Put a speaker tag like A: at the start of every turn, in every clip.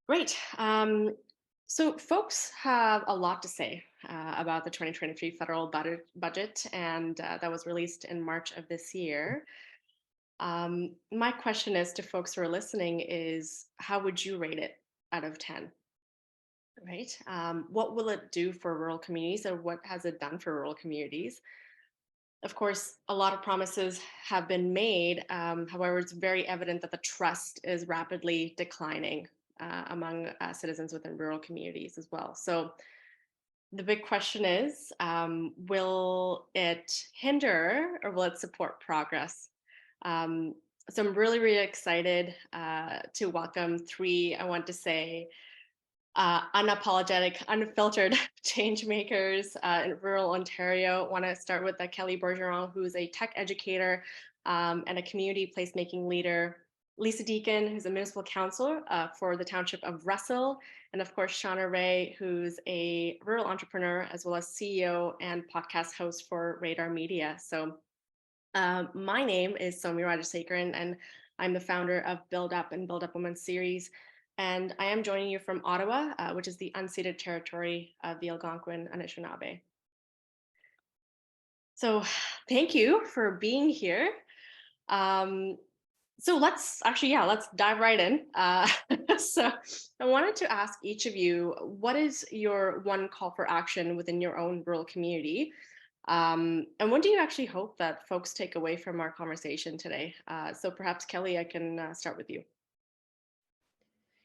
A: Great. So folks have a lot to say about the 2023 federal budget, and that was released in March of this year. My question is to folks who are listening is, how would you rate it out of 10? Right? What will it do for rural communities, or what has it done for rural communities? Of course, a lot of promises have been made. However, it's very evident that the trust is rapidly declining among citizens within rural communities as well. So the big question is, will it hinder or will it support progress? Um, so I'm really, really excited to welcome three, I want to say, unapologetic, unfiltered change makers in rural Ontario. I want to start with Kelly Bergeron, who's a tech educator and a community placemaking leader. Lisa Deacon, who's a municipal councillor for the Township of Russell. And of course, Shauna Rae, who's a rural entrepreneur, as well as CEO and podcast host for Radar Media. So my name is Somi Rajasekaran, and I'm the founder of Build Up and Build Up Women series. And I am joining you from Ottawa, which is the unceded territory of the Algonquin Anishinaabe. So thank you for being here. So let's dive right in. So I wanted to ask each of you, what is your one call for action within your own rural community? And what do you actually hope that folks take away from our conversation today? So perhaps Kelly, I can start with you.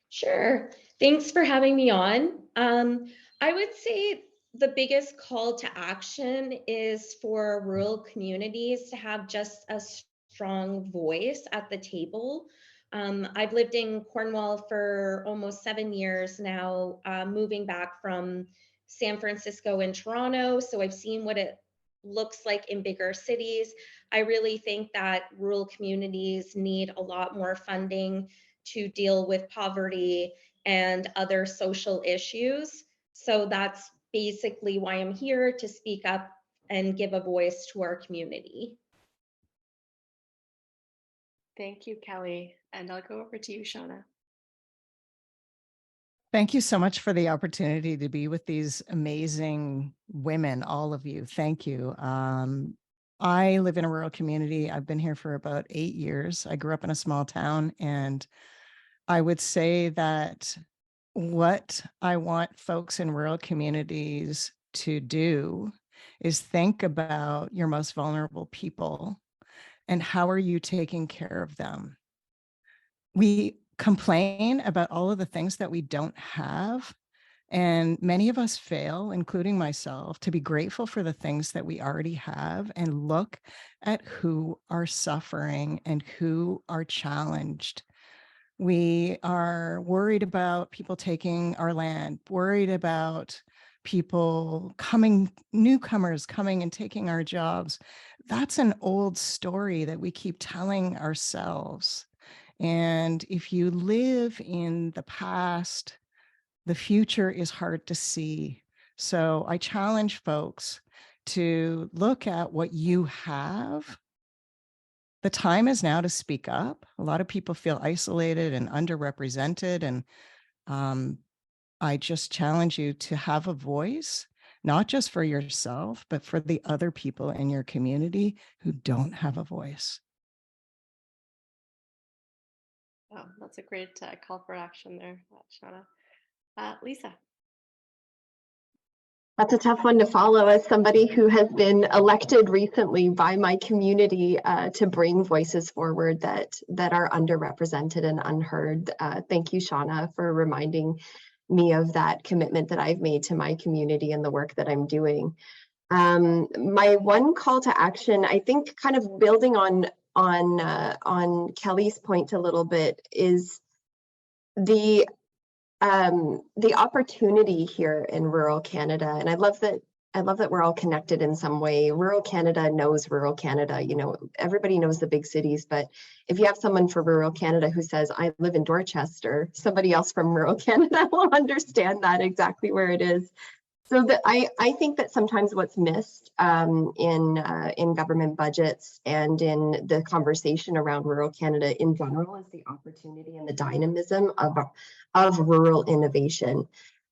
B: Sure. Thanks for having me on. I would say the biggest call to action is for rural communities to have just a strong voice at the table. I've lived in Cornwall for almost 7 years now, moving back from San Francisco and Toronto. So I've seen what it looks like in bigger cities. I really think that rural communities need a lot more funding to deal with poverty and other social issues. So that's basically why I'm here, to speak up and give a voice to our community.
A: Thank you, Kelly. And I'll go over to you, Shauna.
C: Thank you so much for the opportunity to be with these amazing women, all of you. Thank you. I live in a rural community. I've been here for about 8 years. I grew up in a small town, and I would say that what I want folks in rural communities to do is think about your most vulnerable people and how are you taking care of them. We complain about all of the things that we don't have, and many of us fail, including myself, to be grateful for the things that we already have and look at who are suffering and who are challenged. We are worried about people taking our land, worried about people newcomers coming and taking our jobs. That's an old story that we keep telling ourselves. And if you live in the past, the future is hard to see. So I challenge folks to look at what you have. The time is now to speak up. A lot of people feel isolated and underrepresented. And I just challenge you to have a voice, not just for yourself, but for the other people in your community who don't have a voice.
A: Oh, that's a great call for action there, Shauna. Lisa.
D: That's a tough one to follow as somebody who has been elected recently by my community to bring voices forward that are underrepresented and unheard. Thank you, Shauna, for reminding me of that commitment that I've made to my community and the work that I'm doing. My one call to action, I think, kind of building on Kelly's point a little bit, is the opportunity here in rural Canada. And I love that we're all connected in some way. Rural Canada knows rural Canada. You know, everybody knows the big cities, but if you have someone from rural Canada who says, I live in Dorchester, somebody else from rural Canada will understand that exactly where it is. So I think that sometimes what's missed in government budgets and in the conversation around rural Canada in general is the opportunity and the dynamism of rural innovation.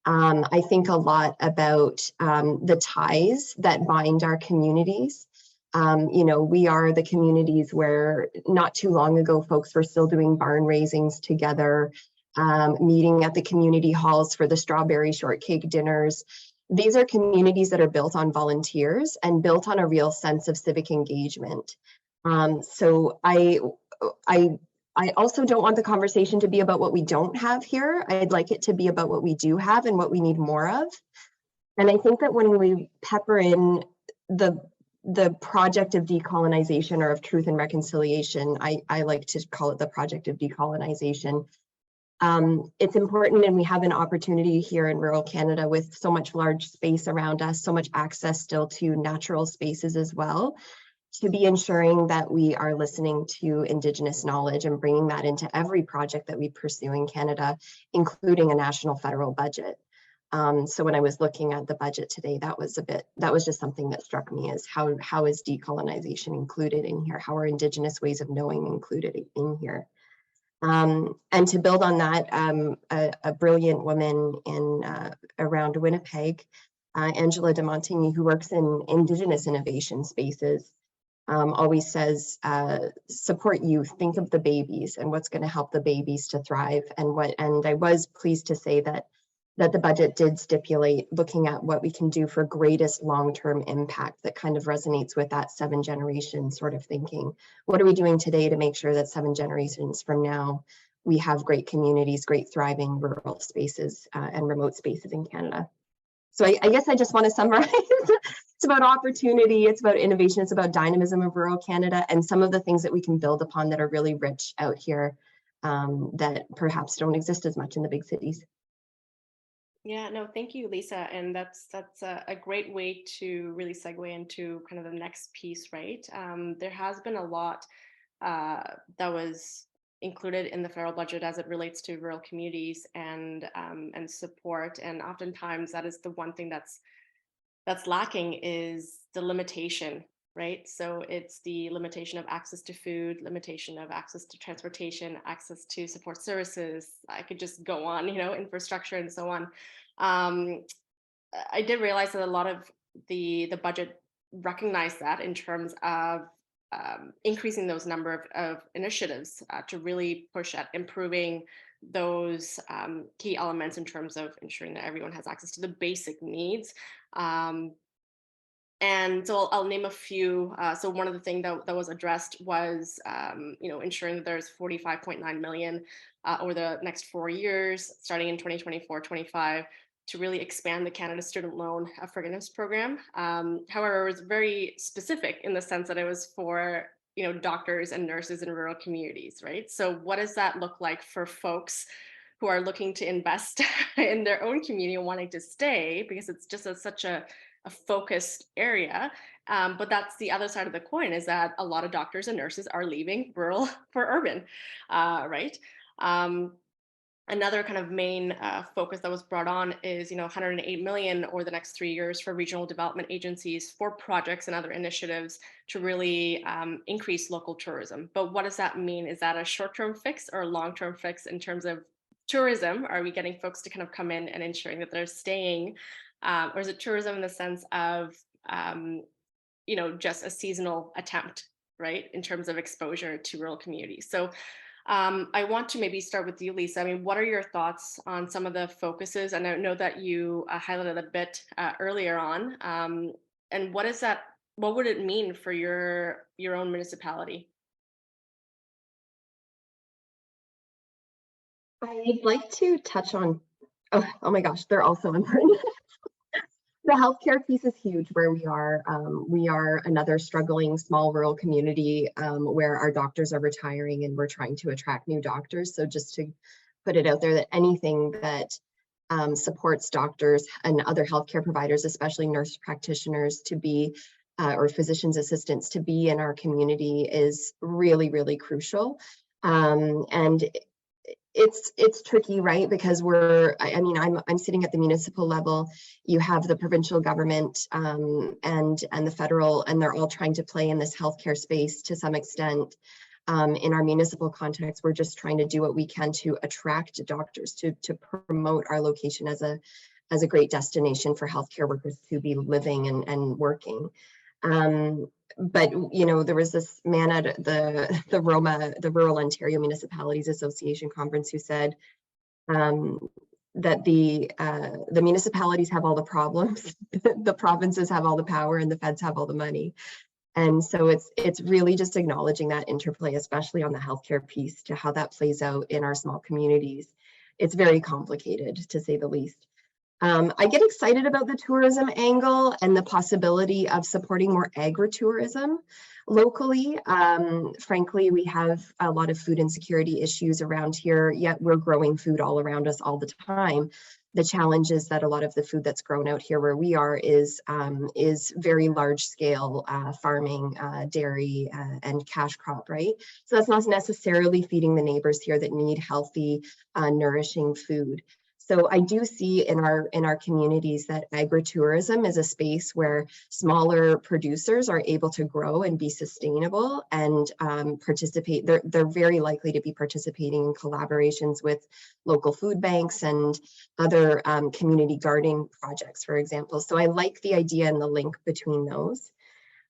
D: I think a lot about the ties that bind our communities. We are the communities where not too long ago, folks were still doing barn raisings together, meeting at the community halls for the strawberry shortcake dinners. These are communities that are built on volunteers and built on a real sense of civic engagement. So I also don't want the conversation to be about what we don't have here. I'd like it to be about what we do have and what we need more of. And I think that when we pepper in the project of decolonization or of truth and reconciliation, I like to call it the project of decolonization. It's important, and we have an opportunity here in rural Canada with so much large space around us, so much access still to natural spaces as well, to be ensuring that we are listening to Indigenous knowledge and bringing that into every project that we pursue in Canada, including a national federal budget. So when I was looking at the budget today, that was just something that struck me as how is decolonization included in here? How are Indigenous ways of knowing included in here? And to build on that, a brilliant woman around Winnipeg, Angela de Montigny, who works in Indigenous innovation spaces, always says, support youth, think of the babies and what's going to help the babies to thrive. And I was pleased to say that the budget did stipulate looking at what we can do for greatest long-term impact that kind of resonates with that 7 generation sort of thinking. What are we doing today to make sure that 7 generations from now, we have great communities, great thriving rural spaces and remote spaces in Canada? So I guess I just want to summarize. It's about opportunity, it's about innovation, it's about dynamism of rural Canada and some of the things that we can build upon that are really rich out here that perhaps don't exist as much in the big cities.
A: Yeah, no, thank you, Lisa. And that's a great way to really segue into kind of the next piece, right? There has been a lot that was included in the federal budget as it relates to rural communities and support. And oftentimes that is the one thing that's lacking is the limitation, right? So it's the limitation of access to food, limitation of access to transportation, access to support services. I could just go on, infrastructure and so on. I did realize that a lot of the budget recognized that in terms of increasing those number of initiatives to really push at improving those key elements in terms of ensuring that everyone has access to the basic needs. And so I'll name a few. So one of the things that was addressed was, ensuring that there's 45.9 million over the next 4 years, starting in 2024-25, to really expand the Canada Student Loan Forgiveness Program. However, it was very specific in the sense that it was for doctors and nurses in rural communities, right? So what does that look like for folks who are looking to invest in their own community and wanting to stay, because it's just such a focused area. But that's the other side of the coin, is that a lot of doctors and nurses are leaving rural for urban, right? Another kind of main focus that was brought on is, 108 million over the next 3 years for regional development agencies for projects and other initiatives to really increase local tourism. But what does that mean? Is that a short-term fix or a long-term fix in terms of tourism? Are we getting folks to kind of come in and ensuring that they're staying? Or is it tourism in the sense of, just a seasonal attempt, right, in terms of exposure to rural communities? So I want to maybe start with you, Lisa. I mean, what are your thoughts on some of the focuses? And I know that you highlighted a bit earlier on. And what would it mean for your own municipality?
D: I'd like to touch on, oh my gosh, they're also important. The healthcare piece is huge where we are. We are another struggling small rural community where our doctors are retiring and we're trying to attract new doctors. So just to put it out there that anything that supports doctors and other healthcare providers, especially nurse practitioners, to be or physician's assistants to be in our community is really, really crucial. And it's tricky, right? Because I mean, I'm sitting at the municipal level. You have the provincial government and the federal, and they're all trying to play in this healthcare space to some extent. In our municipal context, we're just trying to do what we can to attract doctors, to promote our location as a great destination for healthcare workers to be living and working. But you know, there was this man at the Rural Ontario Municipalities Association conference who said that the municipalities have all the problems, the provinces have all the power, and the feds have all the money. And so it's really just acknowledging that interplay, especially on the healthcare piece, to how that plays out in our small communities. It's very complicated, to say the least. I get excited about the tourism angle and the possibility of supporting more agritourism locally. Frankly, we have a lot of food insecurity issues around here, yet we're growing food all around us all the time. The challenge is that a lot of the food that's grown out here where we are is very large scale farming, dairy, and cash crop, right? So that's not necessarily feeding the neighbors here that need healthy, nourishing food. So I do see in our communities that agritourism is a space where smaller producers are able to grow and be sustainable and participate. They're very likely to be participating in collaborations with local food banks and other community gardening projects, for example. So I like the idea and the link between those.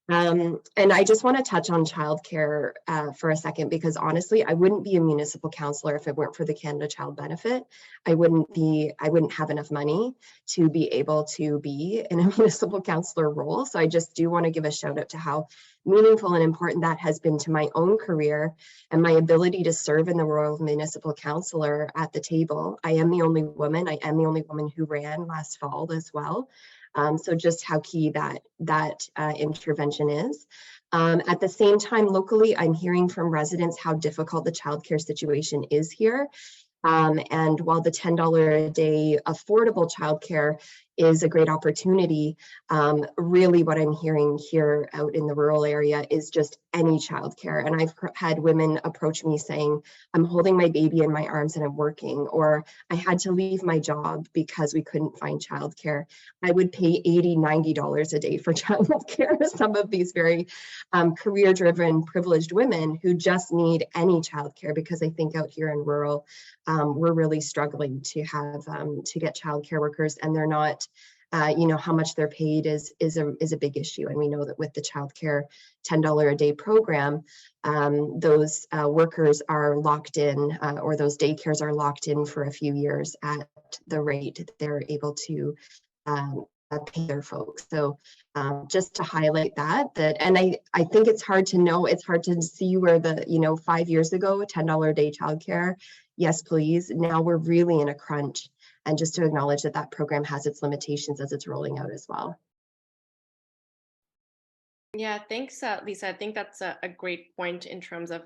D: And I just want to touch on childcare for a second, because honestly, I wouldn't be a municipal councillor if it weren't for the Canada Child Benefit. I wouldn't have enough money to be able to be in a municipal councillor role. So I just do want to give a shout out to how meaningful and important that has been to my own career and my ability to serve in the role of municipal councillor at the table. I am the only woman. I am the only woman who ran last fall as well. So just how key that intervention is. At the same time, locally, I'm hearing from residents how difficult the childcare situation is here. And while the $10 a day affordable childcare is a great opportunity, really what I'm hearing here out in the rural area is just any childcare. And I've had women approach me saying, I'm holding my baby in my arms and I'm working, or I had to leave my job because we couldn't find childcare. I would pay $80, $90 a day for childcare. Some of these very career-driven, privileged women who just need any childcare, because I think out here in rural, we're really struggling to have to get childcare workers, and they're not, you know, how much they're paid is a big issue. And we know that with the childcare $10 a day program, those workers are locked in, or those daycares are locked in for a few years at the rate that they're able to pay their folks. So just to highlight that, and I think it's hard to know, it's hard to see where the, you know, 5 years ago, $10 a day childcare, yes, please. Now we're really in a crunch, and just to acknowledge that that program has its limitations as it's rolling out as well.
A: Yeah, thanks, Lisa. I think that's a great point in terms of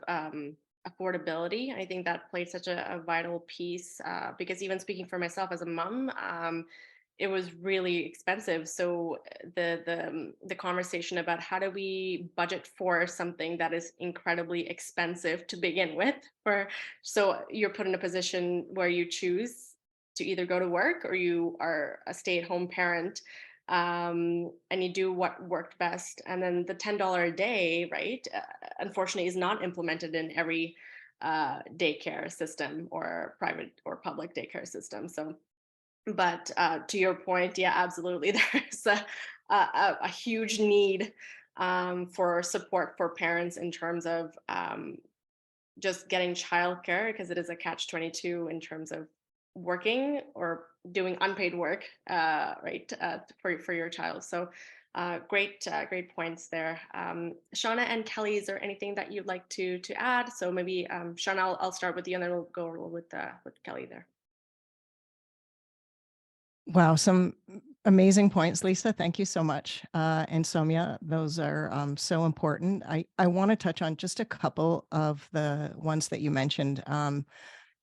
A: affordability. I think that played such a vital piece because even speaking for myself as a mom, it was really expensive. So the conversation about how do we budget for something that is incredibly expensive to begin with, so you're put in a position where you choose to either go to work or you are a stay-at-home parent, and you do what worked best. And then the $10 a day, right, unfortunately is not implemented in every daycare system or private or public daycare system. So but to your point, yeah, absolutely, there's a huge need for support for parents in terms of just getting childcare, because it is a catch-22 in terms of working or doing unpaid work, right, for your child. So great points there. Shauna and Kelly, is there anything that you'd like to add? So maybe Shauna, I'll start with you, and then we'll go with Kelly there.
C: Wow, some amazing points, Lisa. Thank you so much. And Soumya, those are so important. I want to touch on just a couple of the ones that you mentioned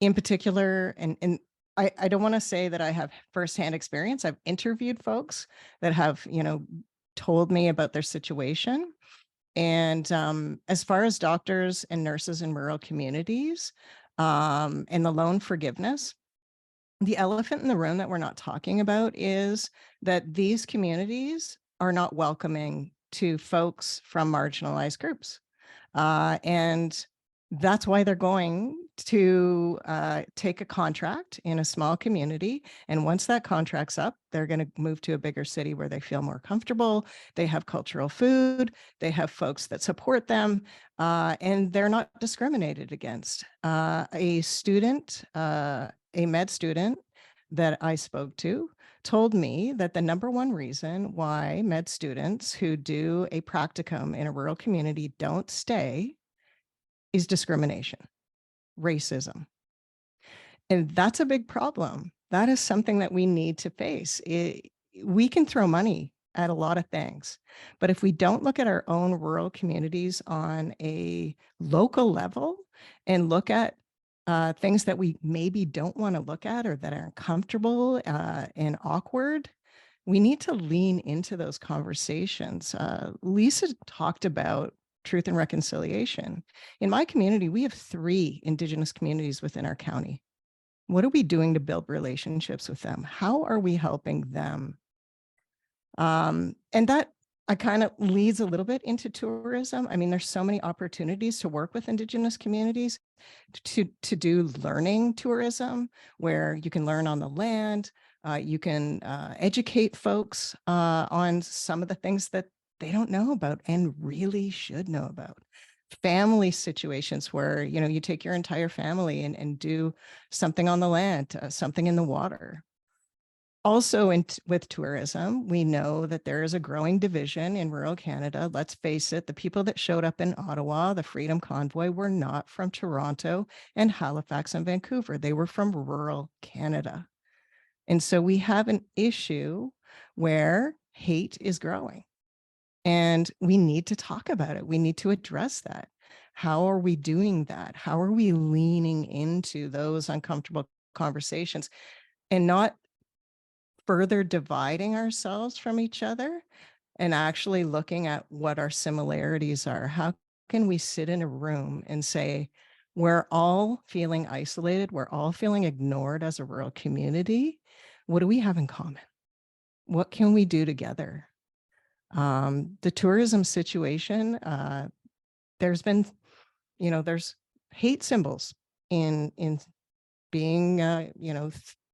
C: in particular. And I don't want to say that I have firsthand experience. I've interviewed folks that have, you know, told me about their situation. And as far as doctors and nurses in rural communities, and the loan forgiveness. The elephant in the room that we're not talking about is that these communities are not welcoming to folks from marginalized groups. And that's why they're going to take a contract in a small community. And once that contract's up, they're going to move to a bigger city where they feel more comfortable. They have cultural food. They have folks that support them. And they're not discriminated against. A student, a med student that I spoke to told me that the number one reason why med students who do a practicum in a rural community don't stay is discrimination, racism. And that's a big problem. That is something that we need to face. We can throw money at a lot of things, but if we don't look at our own rural communities on a local level and look at things that we maybe don't want to look at or that are uncomfortable and awkward, we need to lean into those conversations. Lisa talked about truth and reconciliation. In my community, we have 3 Indigenous communities within our county. What are we doing to build relationships with them? How are we helping them? And that kind of leads a little bit into tourism. I mean, there's so many opportunities to work with Indigenous communities to do learning tourism, where you can learn on the land. You can educate folks on some of the things that they don't know about and really should know about. Family situations where, you know, you take your entire family and do something on the land, something in the water. Also, with tourism, we know that there is a growing division in rural Canada. Let's face it, the people that showed up in Ottawa, the Freedom Convoy, were not from Toronto and Halifax and Vancouver. They were from rural Canada. And so we have an issue where hate is growing. And we need to talk about it. We need to address that. How are we doing that? How are we leaning into those uncomfortable conversations and not further dividing ourselves from each other and actually looking at what our similarities are? How can we sit in a room and say, we're all feeling isolated, we're all feeling ignored as a rural community. What do we have in common? What can we do together? The tourism situation, there's been, you know, there's hate symbols in being, you know,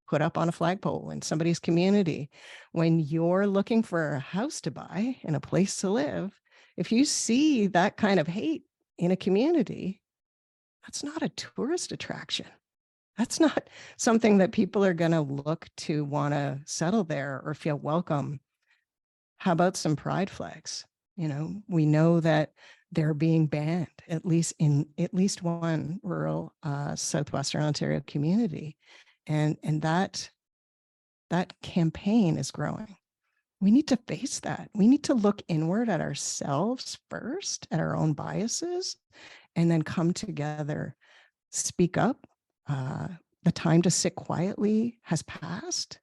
C: put up on a flagpole in somebody's community. When you're looking for a house to buy and a place to live, if you see that kind of hate in a community, that's not a tourist attraction. That's not something that people are going to look to want to settle there or feel welcome. How about some pride flags? You know, we know that they're being banned, at least in at least one rural Southwestern Ontario community. And that campaign is growing. We need to face that. We need to look inward at ourselves first, at our own biases, and then come together, speak up. The time to sit quietly has passed.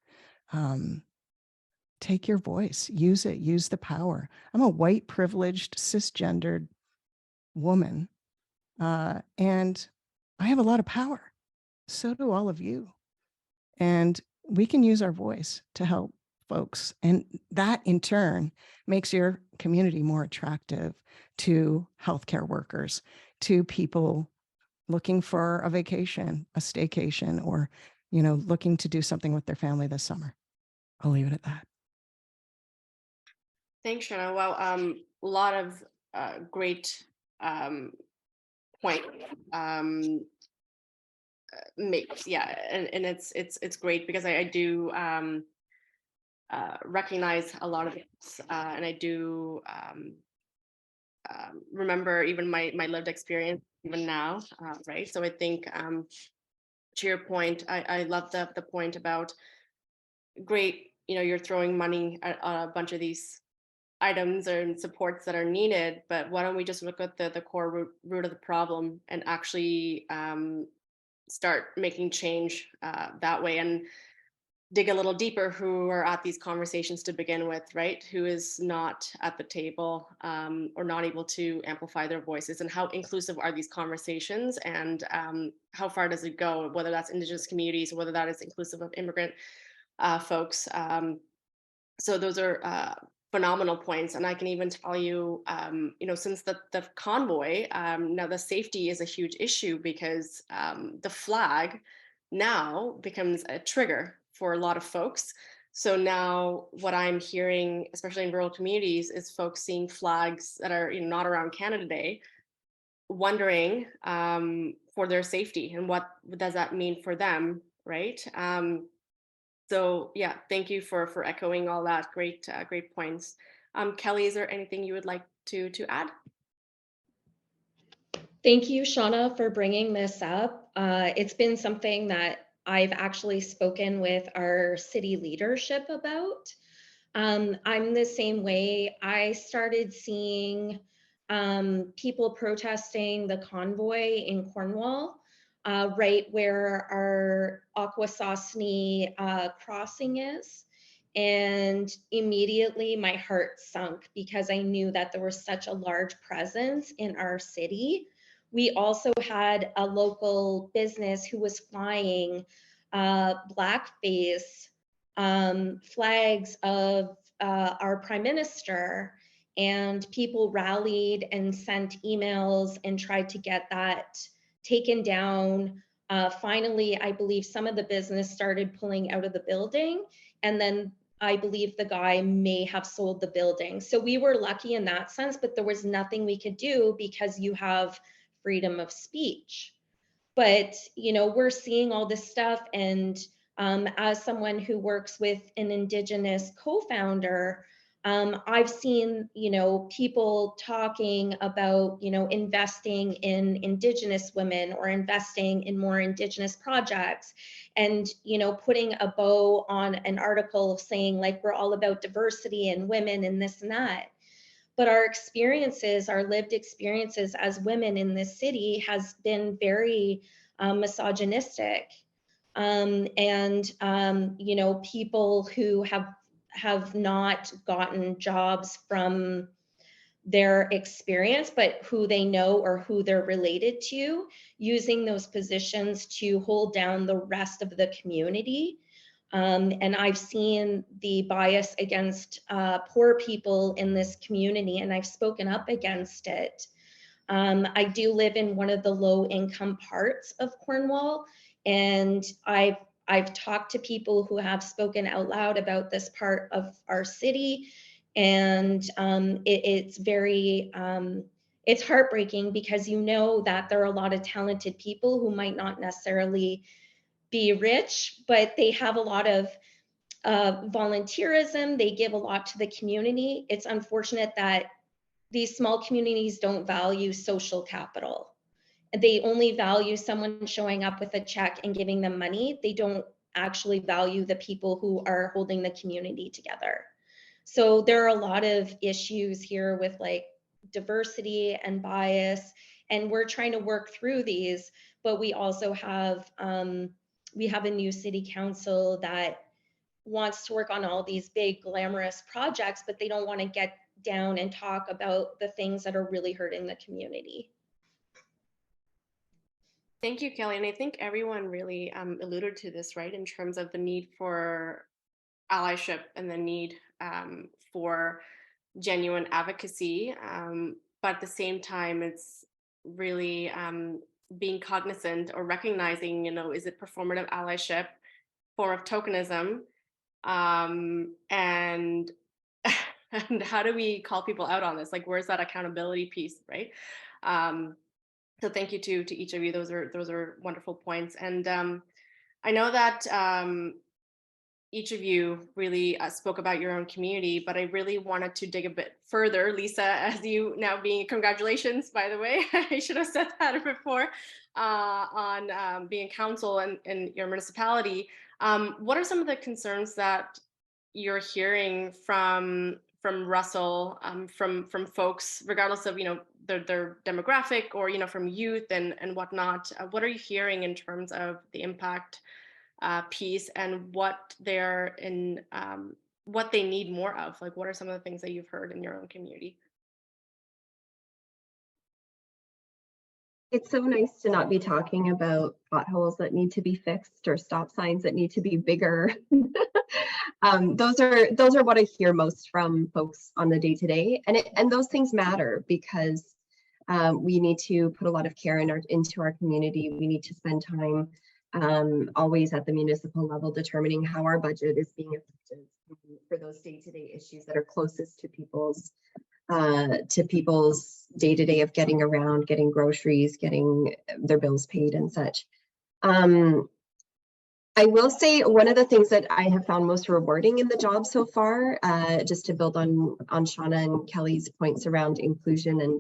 C: Take your voice, use it, use the power. I'm a white, privileged, cisgendered woman, and I have a lot of power. So do all of you. And we can use our voice to help folks. And that in turn makes your community more attractive to healthcare workers, to people looking for a vacation, a staycation, or, you know, looking to do something with their family this summer. I'll leave it at that.
A: Thanks, Shauna. Well, a lot of great point makes, yeah, and it's great because I do recognize a lot of it, and I do remember even my lived experience even now, right? So I think to your point, I love the point about great, you know, you're throwing money at a bunch of these items and supports that are needed, but why don't we just look at the core root of the problem and actually start making change that way? And dig a little deeper who are at these conversations to begin with, right? Who is not at the table or not able to amplify their voices, and how inclusive are these conversations, and how far does it go, whether that's Indigenous communities or whether that is inclusive of immigrant folks. So those are phenomenal points. And I can even tell you, since the convoy, now the safety is a huge issue because the flag now becomes a trigger for a lot of folks. So now what I'm hearing, especially in rural communities, is folks seeing flags that are not around Canada Day, wondering for their safety and what does that mean for them, right? So yeah, thank you for echoing all that. Great points. Kelly, is there anything you would like to add?
B: Thank you, Shauna, for bringing this up. It's been something that I've actually spoken with our city leadership about. I'm the same way. I started seeing people protesting the convoy in Cornwall, right where our Akwesasne crossing is. And immediately my heart sunk because I knew that there was such a large presence in our city. We also had a local business who was flying blackface flags of our prime minister, and people rallied and sent emails and tried to get that taken down. Finally, I believe some of the business started pulling out of the building, and then I believe the guy may have sold the building. So we were lucky in that sense, but there was nothing we could do because you have freedom of speech. But, we're seeing all this stuff. And as someone who works with an Indigenous co-founder, I've seen, people talking about, investing in Indigenous women or investing in more Indigenous projects, and, putting a bow on an article saying like, we're all about diversity and women and this and that. But our experiences, our lived experiences as women in this city has been very misogynistic. People who have not gotten jobs from their experience, but who they know or who they're related to, using those positions to hold down the rest of the community. And I've seen the bias against poor people in this community, and I've spoken up against it. I do live in one of the low income parts of Cornwall, and I've talked to people who have spoken out loud about this part of our city, and it's very it's heartbreaking because that there are a lot of talented people who might not necessarily be rich, but they have a lot of volunteerism. They give a lot to the community. It's unfortunate that these small communities don't value social capital. They only value someone showing up with a check and giving them money. They don't actually value the people who are holding the community together. So there are a lot of issues here with like diversity and bias, and we're trying to work through these, but we also have a new city council that wants to work on all these big glamorous projects, but they don't want to get down and talk about the things that are really hurting the community.
A: Thank you, Kelly. And I think everyone really alluded to this, right, in terms of the need for allyship and the need for genuine advocacy. But at the same time, it's really being cognizant or recognizing, is it performative allyship, form of tokenism, and and how do we call people out on this? Like, where's that accountability piece, right? So thank you to each of you. Those are wonderful points. And I know that each of you really spoke about your own community, but I really wanted to dig a bit further. Lisa, as you now being, congratulations, by the way, I should have said that before, on being council in your municipality. What are some of the concerns that you're hearing from Russell, from folks, regardless of their demographic, or from youth and whatnot? What are you hearing in terms of the impact piece and what they're in, what they need more of? Like, what are some of the things that you've heard in your own community?
D: It's so nice to not be talking about potholes that need to be fixed or stop signs that need to be bigger. Those are what I hear most from folks on the day-to-day, and those things matter because we need to put a lot of care into our community. We need to spend time always at the municipal level determining how our budget is being effective for those day-to-day issues that are closest to people's day-to-day of getting around, getting groceries, getting their bills paid and such. I will say one of the things that I have found most rewarding in the job so far, just to build on Shauna and Kelly's points around inclusion and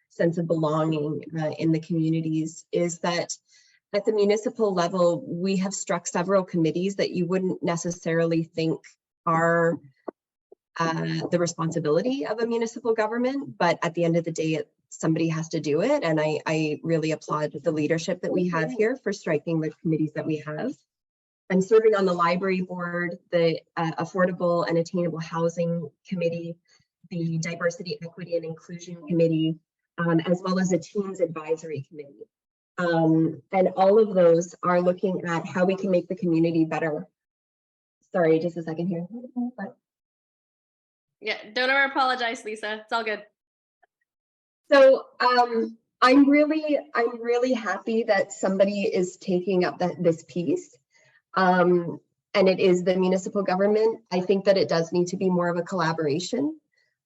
D: sense of belonging in the communities, is that at the municipal level, we have struck several committees that you wouldn't necessarily think are the responsibility of a municipal government, but at the end of the day, somebody has to do it. And I really applaud the leadership that we have here for striking the committees that we have. I'm serving on the library board, the Affordable and Attainable Housing Committee, the Diversity, Equity and Inclusion Committee, as well as a Teens Advisory Committee. And all of those are looking at how we can make the community better. Sorry, just a second here.
A: Yeah, don't ever apologize, Lisa. It's all good.
D: So I'm really happy that somebody is taking up this piece. And it is the municipal government. I think that it does need to be more of a collaboration.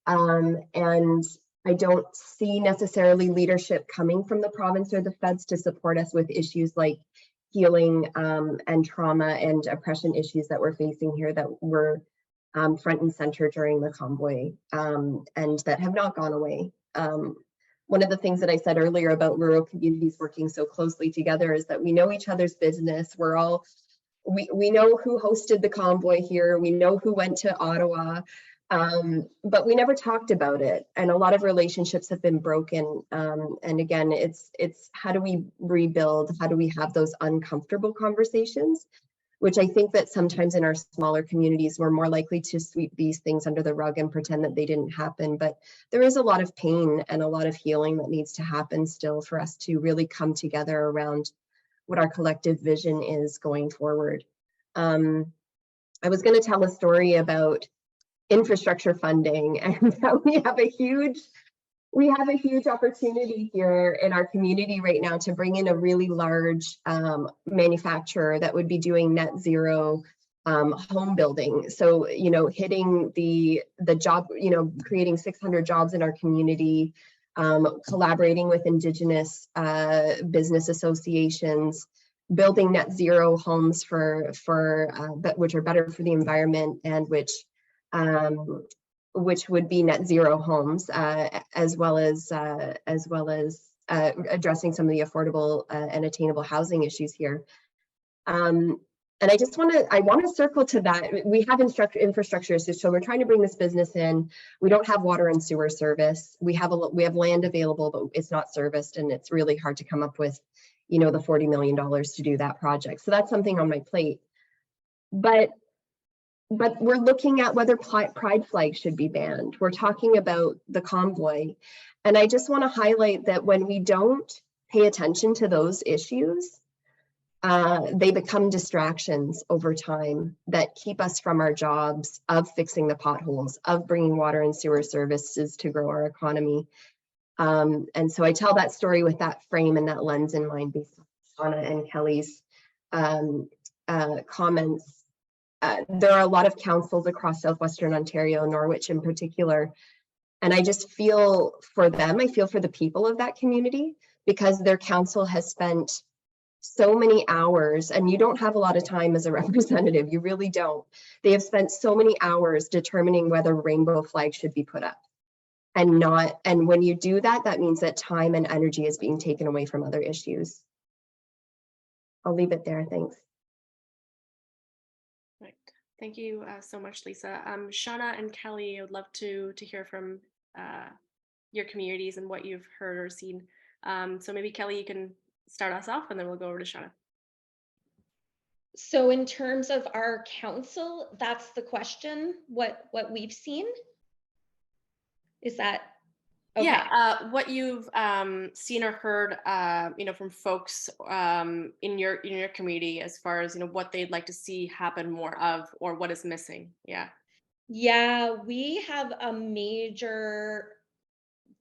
D: And I don't see necessarily leadership coming from the province or the feds to support us with issues like healing and trauma and oppression issues that we're facing here that were front and center during the convoy and that have not gone away. One of the things that I said earlier about rural communities working so closely together is that we know each other's business. We know who hosted the convoy here. We know who went to Ottawa, but we never talked about it. And a lot of relationships have been broken. And again, it's how do we rebuild? How do we have those uncomfortable conversations? Which I think that sometimes in our smaller communities, we're more likely to sweep these things under the rug and pretend that they didn't happen. But there is a lot of pain and a lot of healing that needs to happen still for us to really come together around what our collective vision is going forward. I was going to tell a story about infrastructure funding and how we have a huge opportunity here in our community right now to bring in a really large manufacturer that would be doing net zero home building. So, hitting the job, creating 600 jobs in our community, collaborating with Indigenous business associations, building net zero homes which are better for the environment and which would be net zero homes, as well as addressing some of the affordable and attainable housing issues here. And I want to circle to that. We have infrastructure, so we're trying to bring this business in. We don't have water and sewer service. We have land available, but it's not serviced, and it's really hard to come up with, the $40 million to do that project. So that's something on my plate. But we're looking at whether pride flags should be banned. We're talking about the convoy. And I just want to highlight that when we don't pay attention to those issues, they become distractions over time that keep us from our jobs of fixing the potholes, of bringing water and sewer services to grow our economy. And so I tell that story with that frame and that lens in mind based on Shauna and Kelly's comments. There are a lot of councils across Southwestern Ontario, Norwich in particular, and I just feel for them. I feel for the people of that community because their council has spent so many hours, and you don't have a lot of time as a representative, you really don't. They have spent so many hours determining whether rainbow flags should be put up and when you do that, that means that time and energy is being taken away from other issues. I'll leave it there, thanks.
A: Right. Thank you so much, Lisa. Shauna and Kelly, I would love to hear from your communities and what you've heard or seen. So maybe Kelly, you can start us off and then we'll go over to Shauna.
B: So in terms of our council, that's the question, what we've seen? Is that okay?
A: Yeah, what you've seen or heard, from folks in your community as far as what they'd like to see happen more of, or what is missing. Yeah.
B: Yeah, we have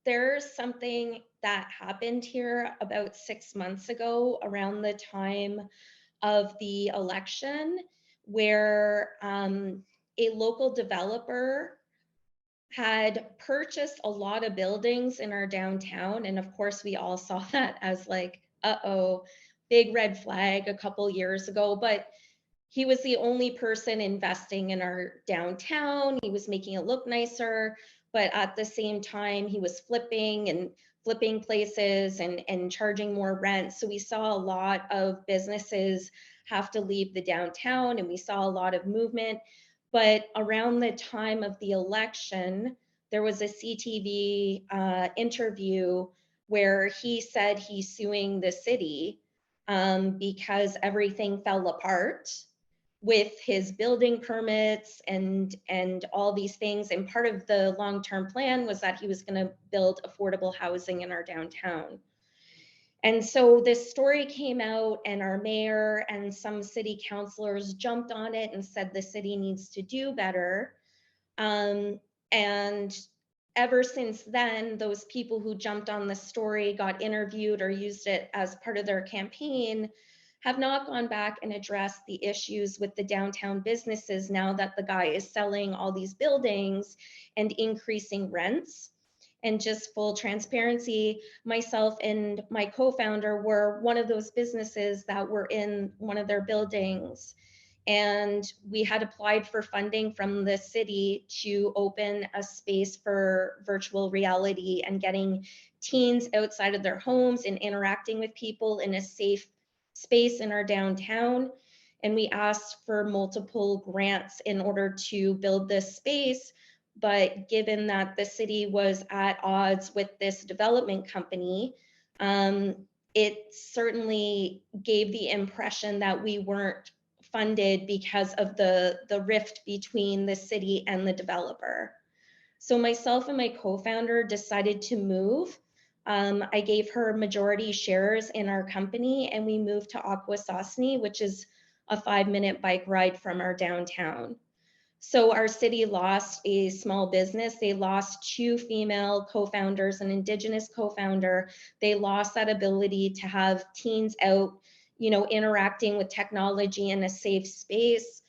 B: there's something that happened here about 6 months ago around the time of the election where a local developer had purchased a lot of buildings in our downtown. And of course, we all saw that as like, uh-oh, big red flag a couple years ago. But he was the only person investing in our downtown. He was making it look nicer, but at the same time, he was flipping places and charging more rent. So we saw a lot of businesses have to leave the downtown, and we saw a lot of movement. But around the time of the election, there was a CTV interview where he said he's suing the city because everything fell apart with his building permits and all these things. And part of the long-term plan was that he was going to build affordable housing in our downtown. And so this story came out, and our mayor and some city councilors jumped on it and said the city needs to do better. And ever since then, those people who jumped on the story, got interviewed, or used it as part of their campaign have not gone back and addressed the issues with the downtown businesses now that the guy is selling all these buildings and increasing rents. And just full transparency, myself and my co-founder were one of those businesses that were in one of their buildings. And we had applied for funding from the city to open a space for virtual reality and getting teens outside of their homes and interacting with people in a safe space in our downtown. And we asked for multiple grants in order to build this space. But given that the city was at odds with this development company, it certainly gave the impression that we weren't funded because of the rift between the city and the developer. So myself and my co-founder decided to move. I gave her majority shares in our company, and we moved to Akwesasne, which is a 5-minute bike ride from our downtown. So our city lost a small business. They lost 2 female co-founders, an Indigenous co-founder. They lost that ability to have teens out, interacting with technology in a safe space.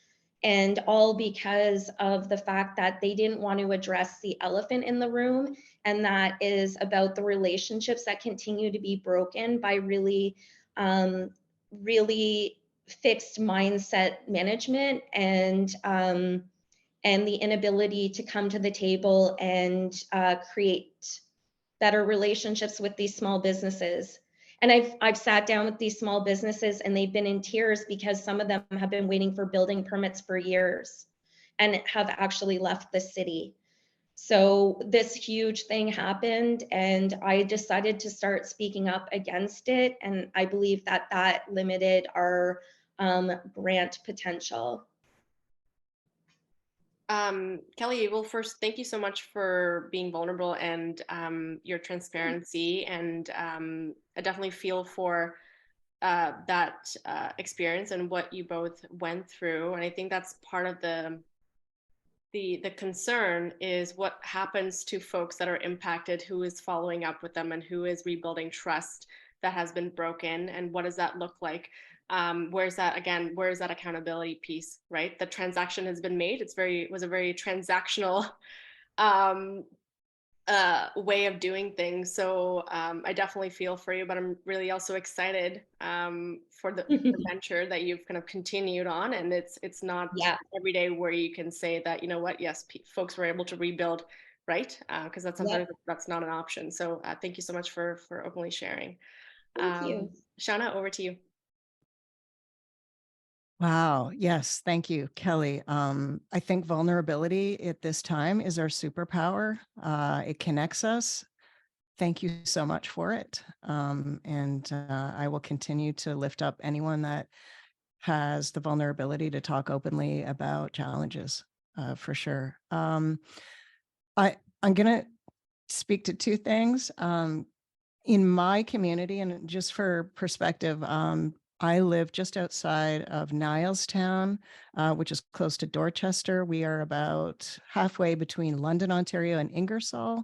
B: And all because of the fact that they didn't want to address the elephant in the room. And that is about the relationships that continue to be broken by really fixed mindset management and the inability to come to the table and create better relationships with these small businesses. And I've sat down with these small businesses, and they've been in tears because some of them have been waiting for building permits for years and have actually left the city. So this huge thing happened, and I decided to start speaking up against it. And I believe that that limited our grant potential.
A: Kelly, well, first, thank you so much for being vulnerable and your transparency. And I definitely feel for that experience and what you both went through. And I think that's part of the concern is what happens to folks that are impacted, who is following up with them, and who is rebuilding trust that has been broken, and what does that look like? Where's that accountability piece, right? The transaction has been made. Was a very transactional way of doing things. So I definitely feel for you, but I'm really also excited for the venture that you've kind of continued on. And it's not every day where you can say that, you know what, yes, folks were able to rebuild, right? Because that's sometimes that's not an option. So thank you so much for openly sharing.
B: Thank you.
A: Shauna, over to you.
C: Wow. Yes. Thank you, Kelly. I think vulnerability at this time is our superpower. It connects us. Thank you so much for it. And I will continue to lift up anyone that has the vulnerability to talk openly about challenges, for sure. I'm going to speak to two things. In my community, and just for perspective, I live just outside of Nilestown, which is close to Dorchester. We are about halfway between London, Ontario, and Ingersoll.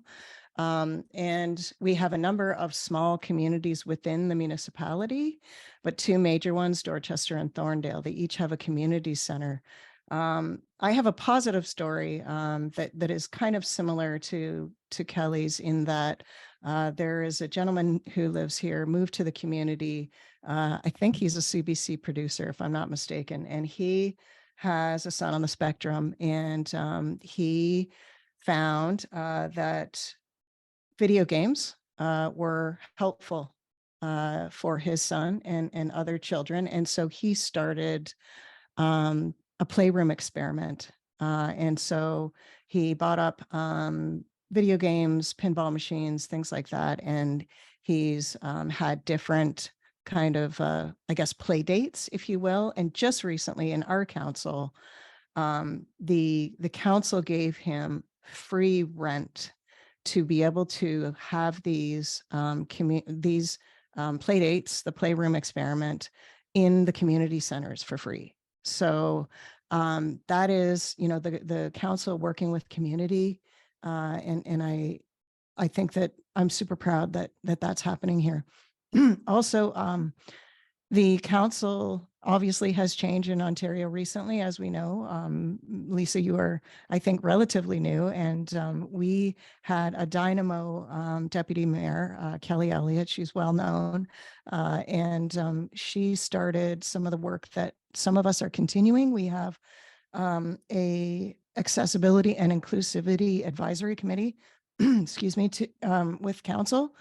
C: And we have a number of small communities within the municipality, but two major ones, Dorchester and Thorndale. They each have a community center. I have a positive story that is kind of similar to Kelly's, in that there is a gentleman who lives here, moved to the community. I think he's a CBC producer, if I'm not mistaken, and he has a son on the spectrum, and he found that video games were helpful for his son and other children. And so he started a playroom experiment. And so he bought up video games, pinball machines, things like that. And he's had different kind of, I guess, play dates, if you will. And just recently in our council, the council gave him free rent to be able to have these play dates, the playroom experiment, in the community centers for free. So that is, the council working with community, and I think that I'm super proud that that's happening here. Also, the council obviously has changed in Ontario recently, as we know. Lisa, you are, I think, relatively new, and we had a dynamo deputy mayor, Kelly Elliott. She's well known, and she started some of the work that some of us are continuing. We have a accessibility and inclusivity advisory committee, excuse me, with council.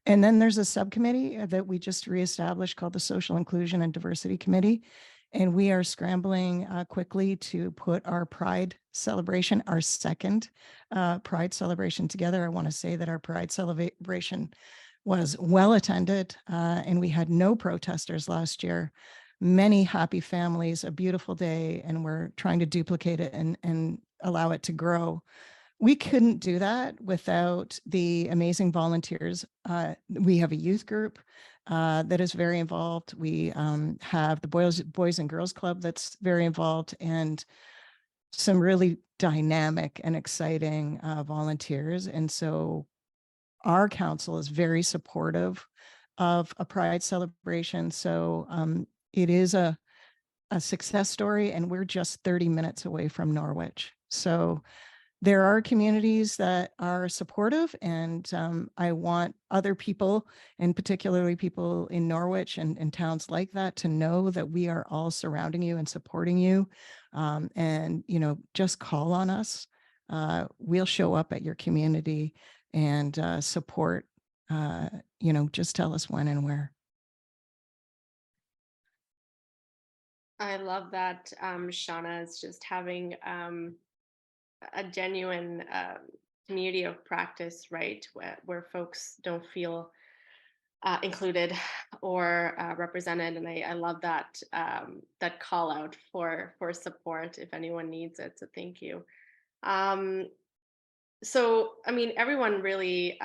C: And then there's a subcommittee that we just reestablished called the Social Inclusion and Diversity Committee. And we are scrambling quickly to put our Pride celebration, our second Pride celebration together. I want to say that our Pride celebration was well attended, and we had no protesters last year. Many happy families, a beautiful day, and we're trying to duplicate it and allow it to grow. We couldn't do that without the amazing volunteers. We have a youth group that is very involved. We have the Boys and Girls Club that's very involved, and some really dynamic and exciting volunteers. And so our council is very supportive of a Pride celebration. So it is a success story, and we're just 30 minutes away from Norwich. So there are communities that are supportive, and I want other people, and particularly people in Norwich and towns like that, to know that we are all surrounding you and supporting you. And, just call on us. We'll show up at your community and support, just tell us when and where.
A: I love that, Shauna, is just having a genuine community of practice, right, where folks don't feel included or represented. And I love that that call out for support if anyone needs it. So thank you. So, I mean, everyone really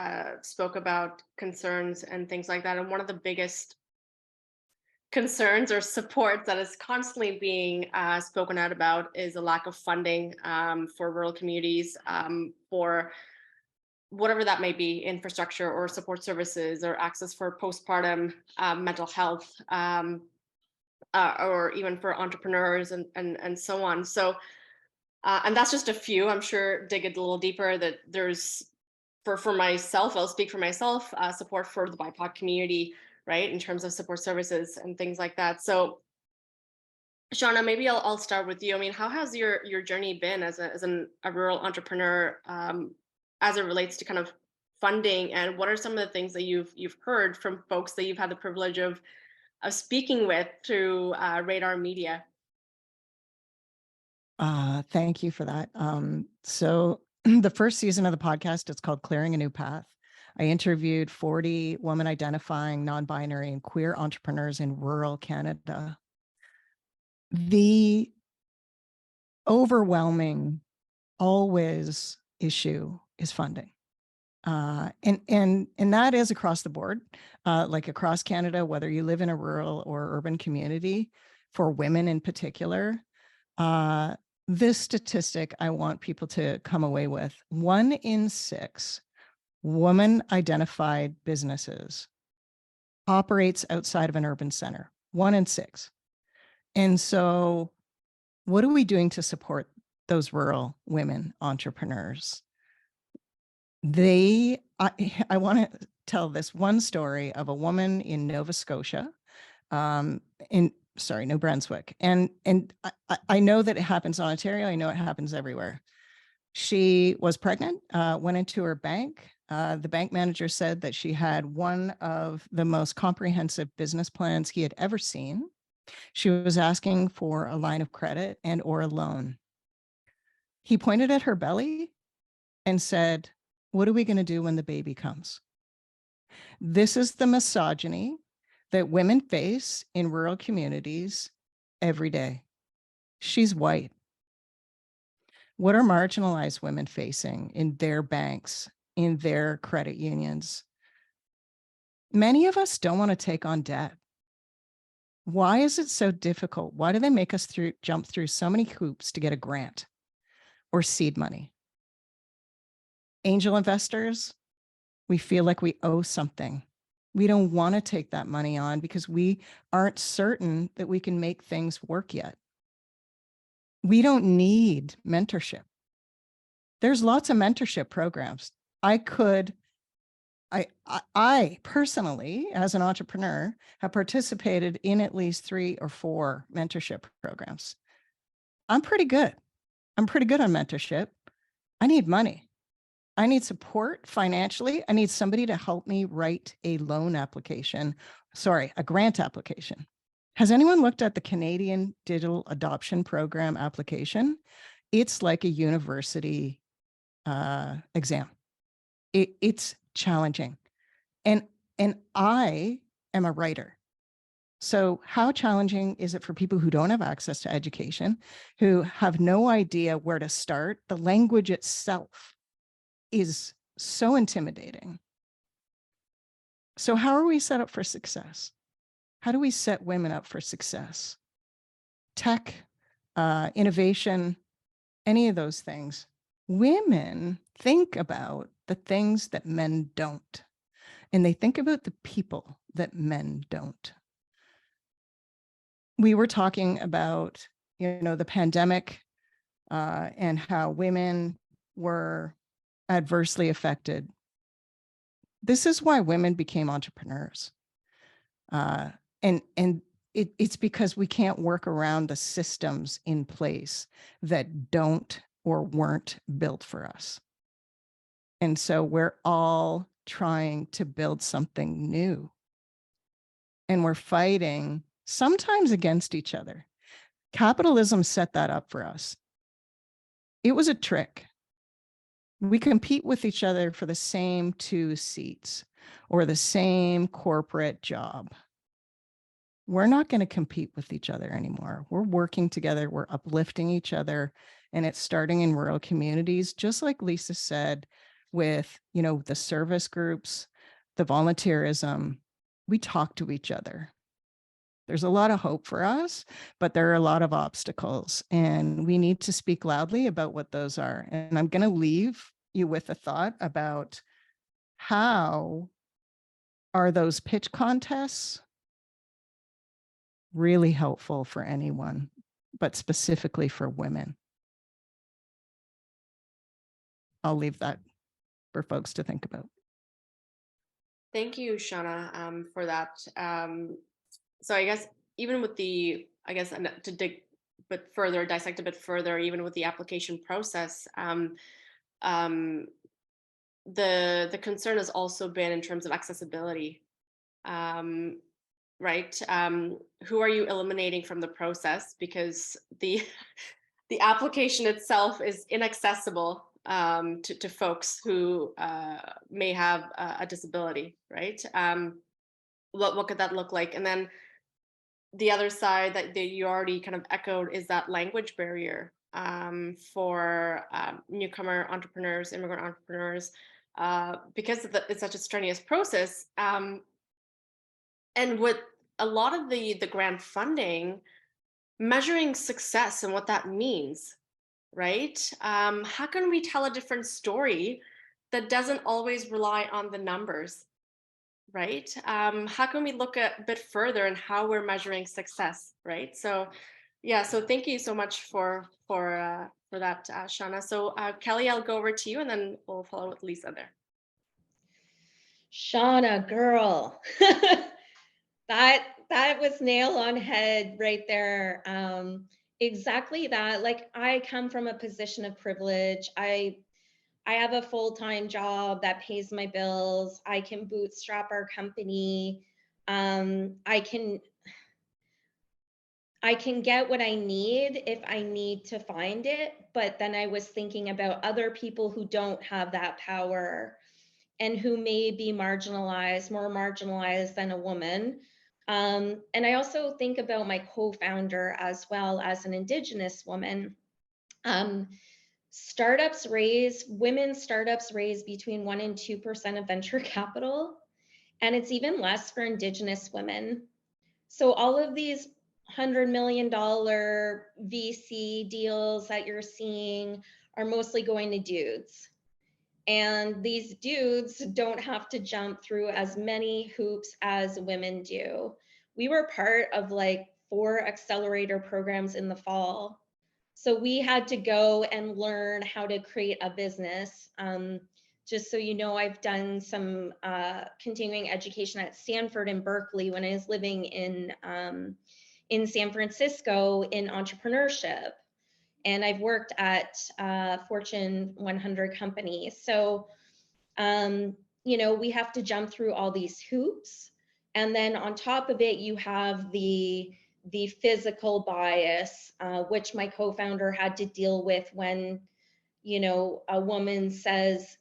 A: spoke about concerns and things like that. And one of the biggest concerns or support that is constantly being spoken out about is a lack of funding for rural communities, for whatever that may be, infrastructure or support services or access for postpartum mental health, or even for entrepreneurs and so on. So, and that's just a few. I'm sure dig it a little deeper that there's, for myself, I'll speak for myself, support for the BIPOC community, right, in terms of support services and things like that. So, Shauna, maybe I'll start with you. I mean, how has your journey been as a rural entrepreneur, as it relates to kind of funding, and what are some of the things that you've heard from folks that you've had the privilege of speaking with through Radar Media?
C: Thank you for that. So the first season of the podcast, it's called Clearing a New Path. I interviewed 40 women identifying non-binary and queer entrepreneurs in rural Canada. The overwhelming always issue is funding. And that is across the board, like across Canada, whether you live in a rural or urban community, for women in particular. This statistic I want people to come away with: 1 in 6 woman identified businesses operates outside of an urban center. 1 in 6. And so what are we doing to support those rural women entrepreneurs? I want to tell this one story of a woman in Nova Scotia, New Brunswick. And I know that it happens in Ontario. I know it happens everywhere. She was pregnant, went into her bank. The bank manager said that she had one of the most comprehensive business plans he had ever seen. She was asking for a line of credit and or a loan. He pointed at her belly and said, "What are we going to do when the baby comes?" This is the misogyny that women face in rural communities every day. She's white. What are marginalized women facing in their banks, in their credit unions? Many of us don't want to take on debt. Why is it so difficult? Why do they make us jump through so many hoops to get a grant or seed money? Angel investors, we feel like we owe something. We don't want to take that money on because we aren't certain that we can make things work yet. We don't need mentorship. There's lots of mentorship programs. I personally, as an entrepreneur, have participated in at least 3 or 4 mentorship programs. I'm pretty good. I'm pretty good on mentorship. I need money. I need support financially. I need somebody to help me write a loan application, a grant application. Has anyone looked at the Canadian Digital Adoption Program application? It's like a university exam. It's challenging. And I am a writer. So how challenging is it for people who don't have access to education, who have no idea where to start? The language itself is so intimidating. So how are we set up for success? How do we set women up for success? Tech, innovation, any of those things. Women think about the things that men don't, and they think about the people that men don't. We were talking about, the pandemic and how women were adversely affected. This is why women became entrepreneurs. And it's because we can't work around the systems in place that don't or weren't built for us. And so we're all trying to build something new. And we're fighting sometimes against each other. Capitalism set that up for us. It was a trick. We compete with each other for the same 2 seats or the same corporate job. We're not going to compete with each other anymore. We're working together. We're uplifting each other. And it's starting in rural communities, just like Lisa said, with, the service groups, the volunteerism. We talk to each other. There's a lot of hope for us, but there are a lot of obstacles, and we need to speak loudly about what those are. And I'm going to leave you with a thought about how are those pitch contests really helpful for anyone, but specifically for women. I'll leave that for folks to think about.
A: Thank you, Shauna, for that. So I guess even with to dig a bit further, dissect a bit further, even with the application process, the concern has also been in terms of accessibility, right? Who are you eliminating from the process? Because the application itself is inaccessible to folks who may have a disability, right? What could that look like? And then the other side that you already kind of echoed is that language barrier for newcomer entrepreneurs, immigrant entrepreneurs, because it's such a strenuous process. And with a lot of the grant funding, measuring success and what that means, right? How can we tell a different story that doesn't always rely on the numbers, right? How can we look a bit further in how we're measuring success, right? So, yeah. So thank you so much for that, Shauna. So Kelly, I'll go over to you, and then we'll follow with Lisa there.
B: Shauna, girl, that was nail on head right there. Exactly that. Like, I come from a position of privilege. I have a full-time job that pays my bills. I can bootstrap our company. I can get what I need if I need to find it. But then I was thinking about other people who don't have that power and who may be marginalized, more marginalized than a woman. And I also think about my co-founder as well as an Indigenous woman. Women startups raise between 1% and 2% of venture capital, and it's even less for Indigenous women. So all of these $100 million VC deals that you're seeing are mostly going to dudes. And these dudes don't have to jump through as many hoops as women do. We were part of like 4 accelerator programs in the fall. So we had to go and learn how to create a business. Just so you know, I've done some continuing education at Stanford and Berkeley when I was living in San Francisco in entrepreneurship. And I've worked at Fortune 100 companies. So, you know, we have to jump through all these hoops. And then on top of it, you have the physical bias, which my co-founder had to deal with when, you know, a woman says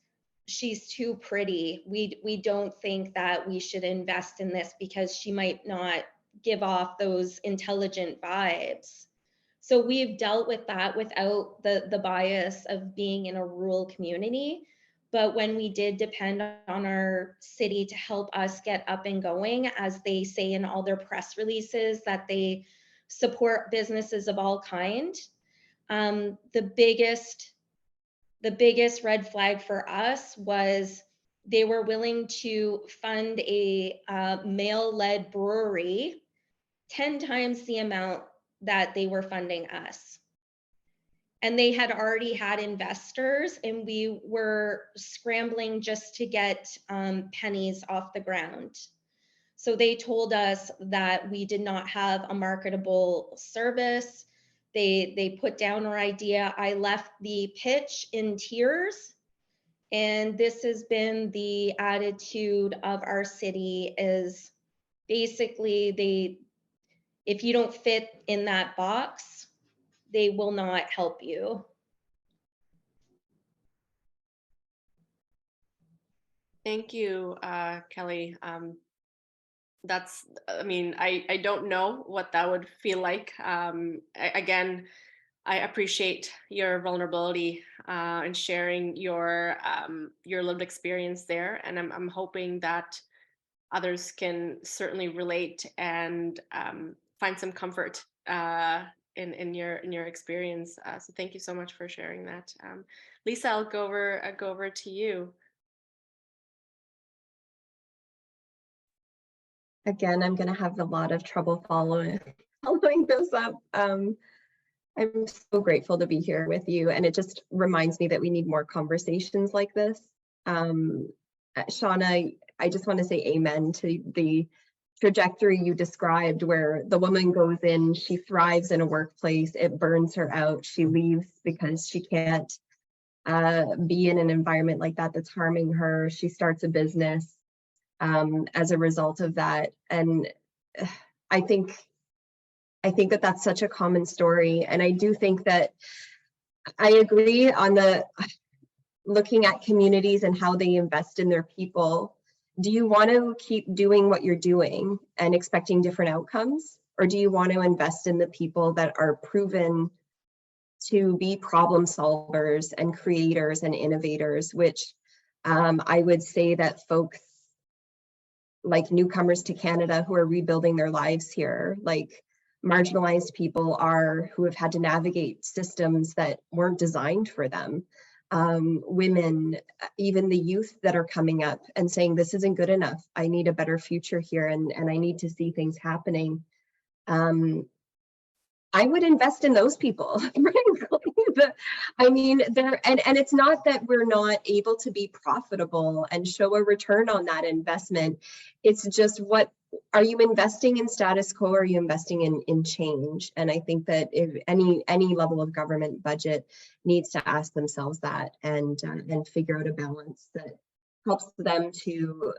B: she's too pretty. We don't think that we should invest in this because she might not give off those intelligent vibes. So we've dealt with that without the bias of being in a rural community. But when we did depend on our city to help us get up and going, as they say in all their press releases that they support businesses of all kind, the biggest red flag for us was they were willing to fund a male-led brewery 10 times the amount that they were funding us. And they had already had investors, and we were scrambling just to get pennies off the ground. So they told us that we did not have a marketable service. They put down our idea. I left the pitch in tears. And this has been the attitude of our city, is basically if you don't fit in that box, they will not help you.
A: Thank you, Kelly. I mean, I don't know what that would feel like. Again, I appreciate your vulnerability and sharing your lived experience there, and I'm hoping that others can certainly relate and find some comfort in your experience. So thank you so much for sharing that. Lisa, I'll go over to you.
D: Again, I'm going to have a lot of trouble following this up. I'm so grateful to be here with you, and it just reminds me that we need more conversations like this. Shauna, I just want to say amen to the trajectory you described, where the woman goes in, she thrives in a workplace, it burns her out, she leaves because she can't be in an environment like that that's harming her. She starts a business as a result of that. And I think that that's such a common story. And I do think that I agree on the looking at communities and how they invest in their people. Do you want to keep doing what you're doing and expecting different outcomes? Or do you want to invest in the people that are proven to be problem solvers and creators and innovators, which I would say that folks like newcomers to Canada who are rebuilding their lives here, like marginalized people who have had to navigate systems that weren't designed for them. Women, even the youth that are coming up and saying, this isn't good enough. I need a better future here, and I need to see things happening. I would invest in those people. I mean, and it's not that we're not able to be profitable and show a return on that investment. It's just, what are you investing in status quo? Or are you investing in change? And I think that if any level of government budget needs to ask themselves that and figure out a balance that helps them to,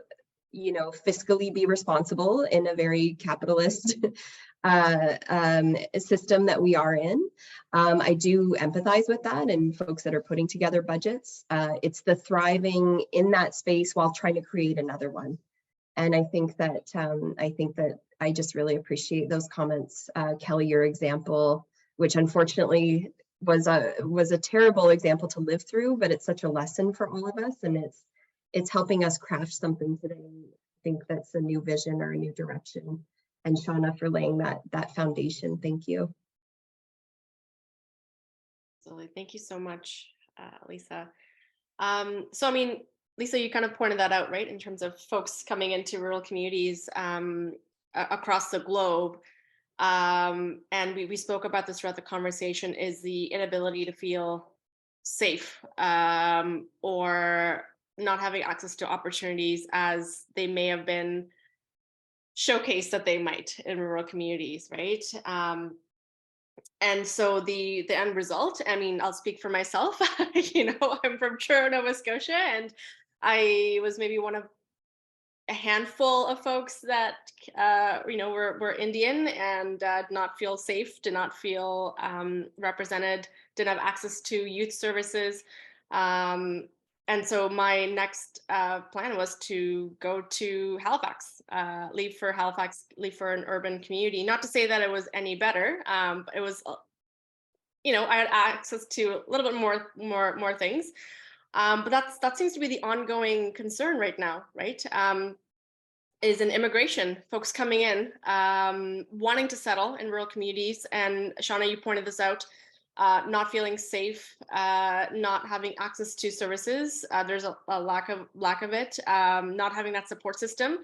D: fiscally be responsible in a very capitalist system that we are in. I do empathize with that and folks that are putting together budgets. It's the thriving in that space while trying to create another one. And I think that I just really appreciate those comments. Kelly, your example, which unfortunately was a terrible example to live through, but it's such a lesson for all of us, and it's helping us craft something today. I think that's a new vision or a new direction. And Shauna, for laying that foundation. Thank you.
A: Absolutely. Thank you so much, Lisa. So, I mean, Lisa, you kind of pointed that out, right? In terms of folks coming into rural communities across the globe. And we spoke about this throughout the conversation, is the inability to feel safe or not having access to opportunities as they may have been showcased that they might in rural communities, right? And so the end result, I mean, I'll speak for myself. I'm from Truro, Nova Scotia, and I was maybe one of a handful of folks that were Indian and did not feel safe, did not feel represented, didn't have access to youth services. And so my next plan was to go to Halifax, leave for Halifax, leave for an urban community. Not to say that it was any better, but it was, I had access to a little bit more things. But that seems to be the ongoing concern right now, right? Is in immigration, folks coming in, wanting to settle in rural communities. And Shauna, you pointed this out. Not feeling safe, not having access to services. There's a lack of it. Not having that support system,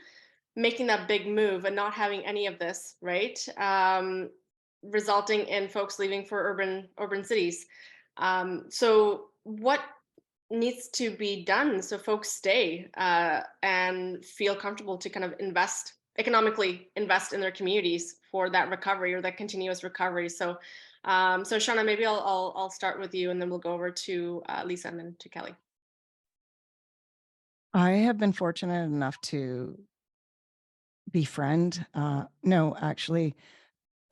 A: making that big move and not having any of this, right? Resulting in folks leaving for urban cities. So what needs to be done so folks stay and feel comfortable to kind of economically invest in their communities for that recovery or that continuous recovery? So Shauna, maybe I'll start with you, and then we'll go over to Lisa and then to Kelly.
C: I have been fortunate enough to actually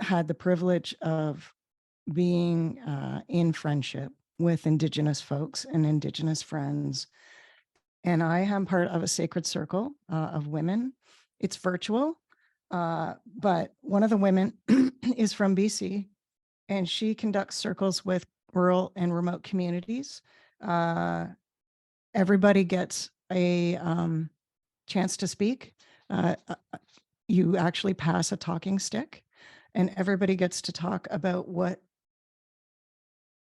C: had the privilege of being in friendship with Indigenous folks and Indigenous friends. And I am part of a sacred circle of women. It's virtual, but one of the women is from BC, and she conducts circles with rural and remote communities. Everybody gets a chance to speak. You actually pass a talking stick, and everybody gets to talk about what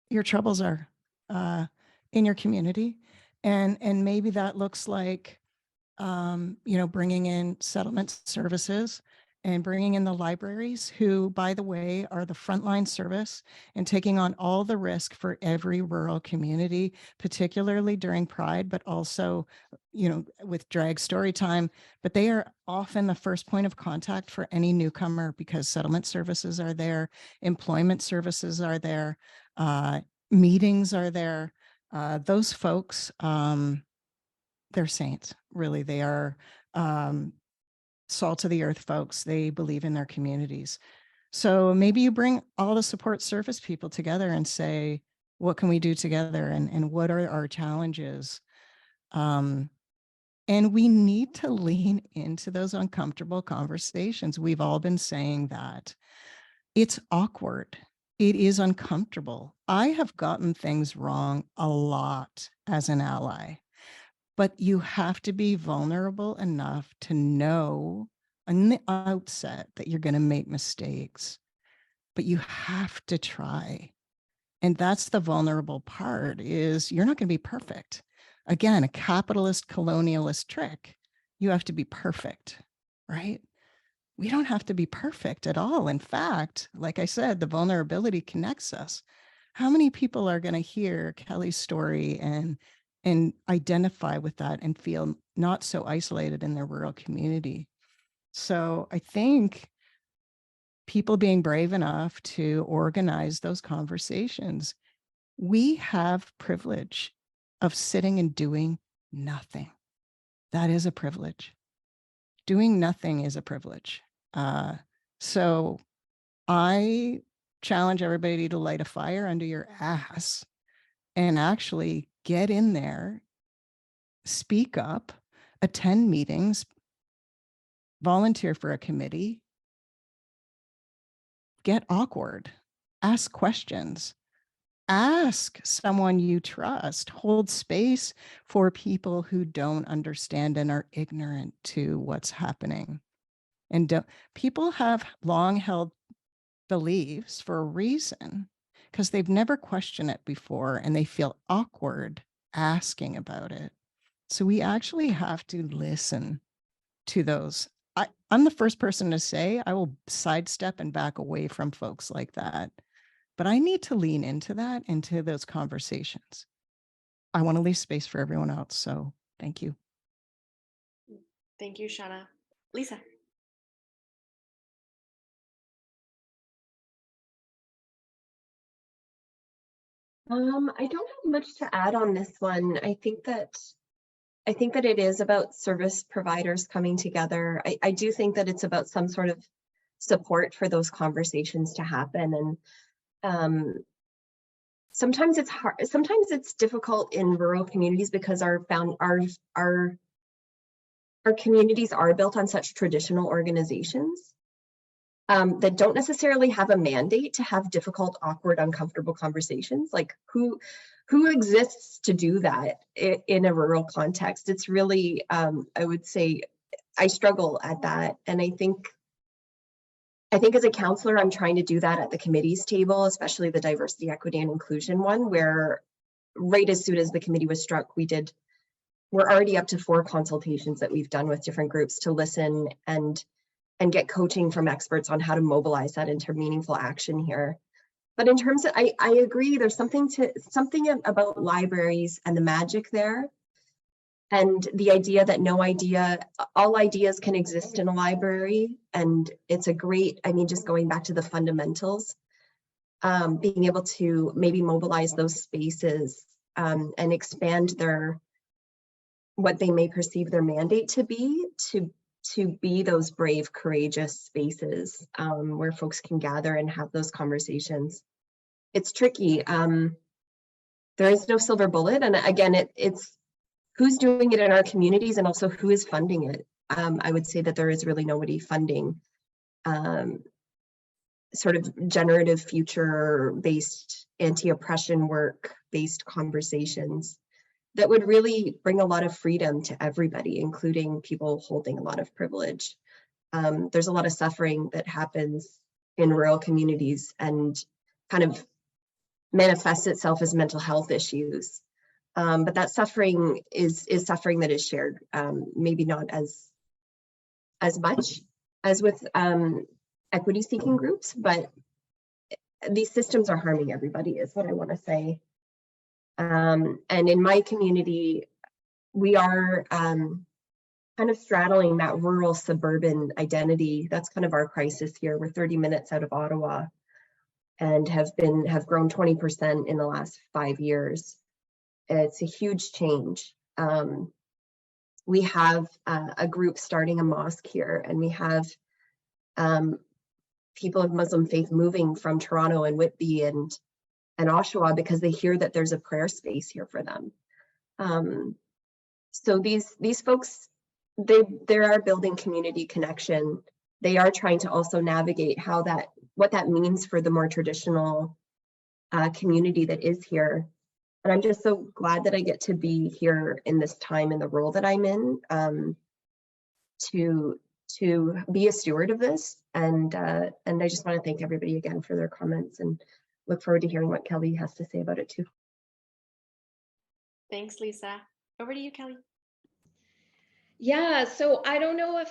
C: your troubles are in your community. And maybe that looks like, bringing in settlement services and bringing in the libraries, who, by the way, are the frontline service and taking on all the risk for every rural community, particularly during Pride, but also, with drag story time. But they are often the first point of contact for any newcomer, because settlement services are there, employment services are there, meetings are there. Those folks, they're saints, really. They are salt of the earth folks. They believe in their communities. So maybe you bring all the support service people together and say, what can we do together? And what are our challenges? And we need to lean into those uncomfortable conversations. We've all been saying that. It's awkward. It is uncomfortable. I have gotten things wrong a lot as an ally, but you have to be vulnerable enough to know in the outset that you're going to make mistakes, but you have to try. And that's the vulnerable part, is you're not going to be perfect. Again, a capitalist colonialist trick. You have to be perfect, right? We don't have to be perfect at all. In fact, like I said, the vulnerability connects us. How many people are going to hear Kelly's story and identify with that and feel not so isolated in their rural community? So I think people being brave enough to organize those conversations. We have privilege of sitting and doing nothing. That is a privilege. Doing nothing is a privilege. So I challenge everybody to light a fire under your ass and actually get in there, speak up, attend meetings, volunteer for a committee, get awkward, ask questions, ask someone you trust, hold space for people who don't understand and are ignorant to what's happening. And people have long held beliefs for a reason, because they've never questioned it before and they feel awkward asking about it. So we actually have to listen to those. I'm the first person to say I will sidestep and back away from folks like that. But I need to lean into that, into those conversations. I want to leave space for everyone else. So thank you.
A: Thank you, Shauna. Lisa.
D: I don't have much to add on this one. I think that it is about service providers coming together. I do think that it's about some sort of support for those conversations to happen. And sometimes it's hard. Sometimes it's difficult in rural communities because our communities are built on such traditional organizations that don't necessarily have a mandate to have difficult, awkward, uncomfortable conversations. Like who exists to do that in a rural context? It's really, I would say, I struggle at that. And I think as a counselor, I'm trying to do that at the committee's table, especially the diversity, equity, and inclusion one, where right as soon as the committee was struck, we're already up to 4 consultations that we've done with different groups to listen and get coaching from experts on how to mobilize that into meaningful action here. But in terms of, I agree, there's something about libraries and the magic there, and the idea that all ideas can exist in a library. And it's a great, just going back to the fundamentals, being able to maybe mobilize those spaces and expand what they may perceive their mandate to be, to be those brave, courageous spaces where folks can gather and have those conversations. It's tricky. There is no silver bullet. And again, it's who's doing it in our communities and also who is funding it. I would say that there is really nobody funding sort of generative future-based anti-oppression work-based conversations that would really bring a lot of freedom to everybody, including people holding a lot of privilege. There's a lot of suffering that happens in rural communities and kind of manifests itself as mental health issues. But that suffering is suffering that is shared, maybe not as much as with equity-seeking groups, but these systems are harming everybody, is what I want to say. And in my community, we are kind of straddling that rural suburban identity. That's kind of our crisis here. We're 30 minutes out of Ottawa and have grown 20% in the last 5 years. It's a huge change. We have a group starting a mosque here, and we have people of Muslim faith moving from Toronto and Whitby and Oshawa because they hear that there's a prayer space here for them. So these folks, they are building community connection. They are trying to also navigate what that means for the more traditional community that is here. And I'm just so glad that I get to be here in this time in the role that I'm in, to be a steward of this. And I just want to thank everybody again for their comments and look forward to hearing what Kelly has to say about it too.
A: Thanks, Lisa. Over to you, Kelly.
B: Yeah, so I don't know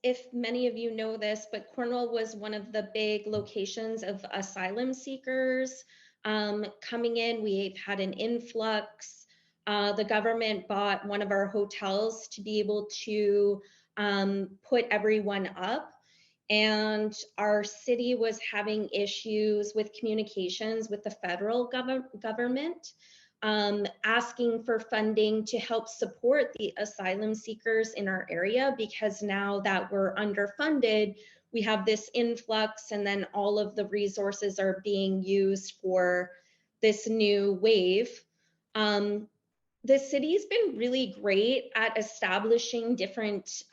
B: if many of you know this, but Cornwall was one of the big locations of asylum seekers coming in. We've had an influx. The government bought one of our hotels to be able to put everyone up. And our city was having issues with communications with the federal government. Asking for funding to help support the asylum seekers in our area, because now that we're underfunded, we have this influx, and then all of the resources are being used for this new wave. The city's been really great at establishing different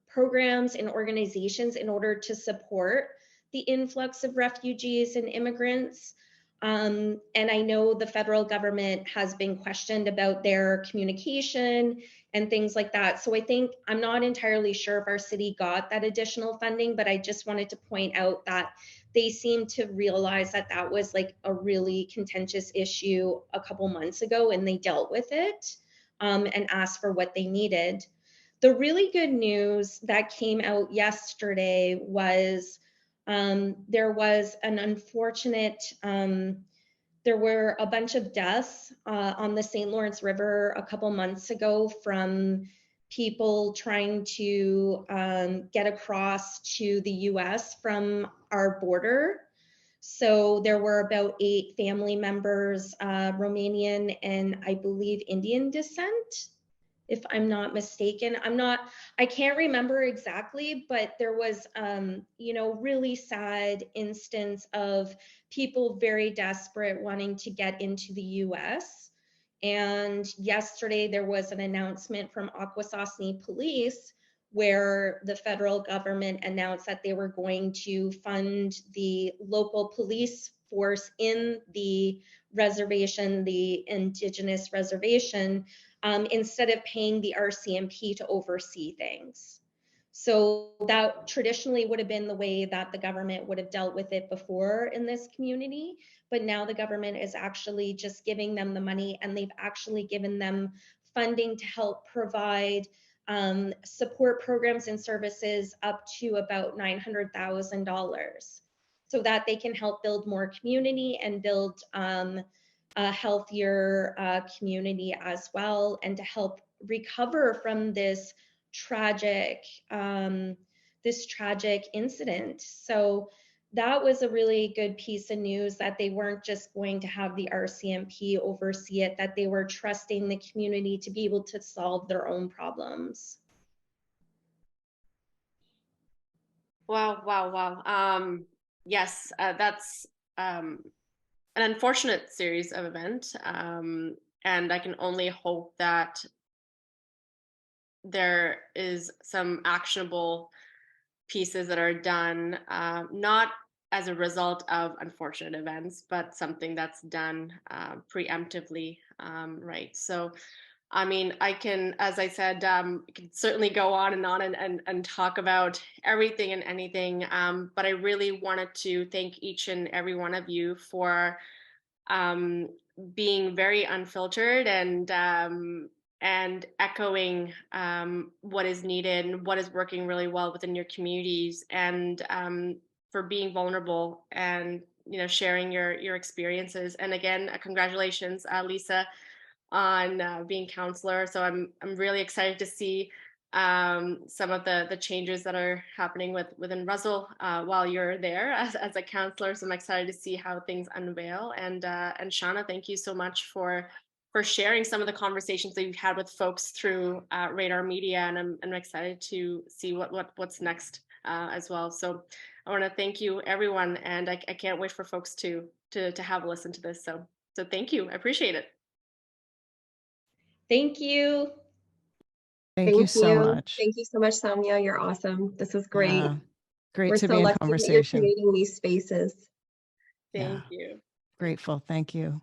B: programs and organizations in order to support the influx of refugees and immigrants. And I know the federal government has been questioned about their communication and things like that. So I think, I'm not entirely sure if our city got that additional funding, but I just wanted to point out that they seem to realize that that was like a really contentious issue a couple months ago, and they dealt with it and asked for what they needed. The really good news that came out yesterday was there was an unfortunate, there were a bunch of deaths on the St. Lawrence River a couple months ago from people trying to get across to the US from our border. So there were about 8 family members, Romanian and I believe Indian descent, if I'm not mistaken. I can't remember exactly, but there was, really sad instance of people very desperate wanting to get into the US. And yesterday there was an announcement from Akwesasne Police where the federal government announced that they were going to fund the local police force in the reservation, the Indigenous reservation, instead of paying the RCMP to oversee things. So that traditionally would have been the way that the government would have dealt with it before in this community, but now the government is actually just giving them the money, and they've actually given them funding to help provide support programs and services up to about $900,000, so that they can help build more community and build a healthier community as well, and to help recover from this tragic incident. So that was a really good piece of news, that they weren't just going to have the RCMP oversee it, that they were trusting the community to be able to solve their own problems.
A: Wow. Yes, that's an unfortunate series of events. And I can only hope that there is some actionable pieces that are done, not as a result of unfortunate events, but something that's done preemptively, right? So, I mean, I can, as I said, can certainly go on and talk about everything and anything, but I really wanted to thank each and every one of you for being very unfiltered and echoing what is needed and what is working really well within your communities, and for being vulnerable and sharing your experiences. And again, congratulations, Lisa, on being counselor. So I'm really excited to see some of the changes that are happening within Russell while you're there as a counselor. So I'm excited to see how things unveil. And Shauna, thank you so much for sharing some of the conversations that you've had with folks through Radar Media, and I'm excited to see what's next as well. So I want to thank you, everyone, and I can't wait for folks to have a listen to this. So thank you, I appreciate it.
B: Thank you.
C: Thank you so much.
D: Thank you so much, Sonia. You're awesome. This is great.
C: Yeah, great
D: We're
C: to
D: so
C: be in
D: lucky that you're
C: conversation.
D: creating these spaces.
A: Thank
C: Yeah.
A: you.
C: Grateful. Thank you.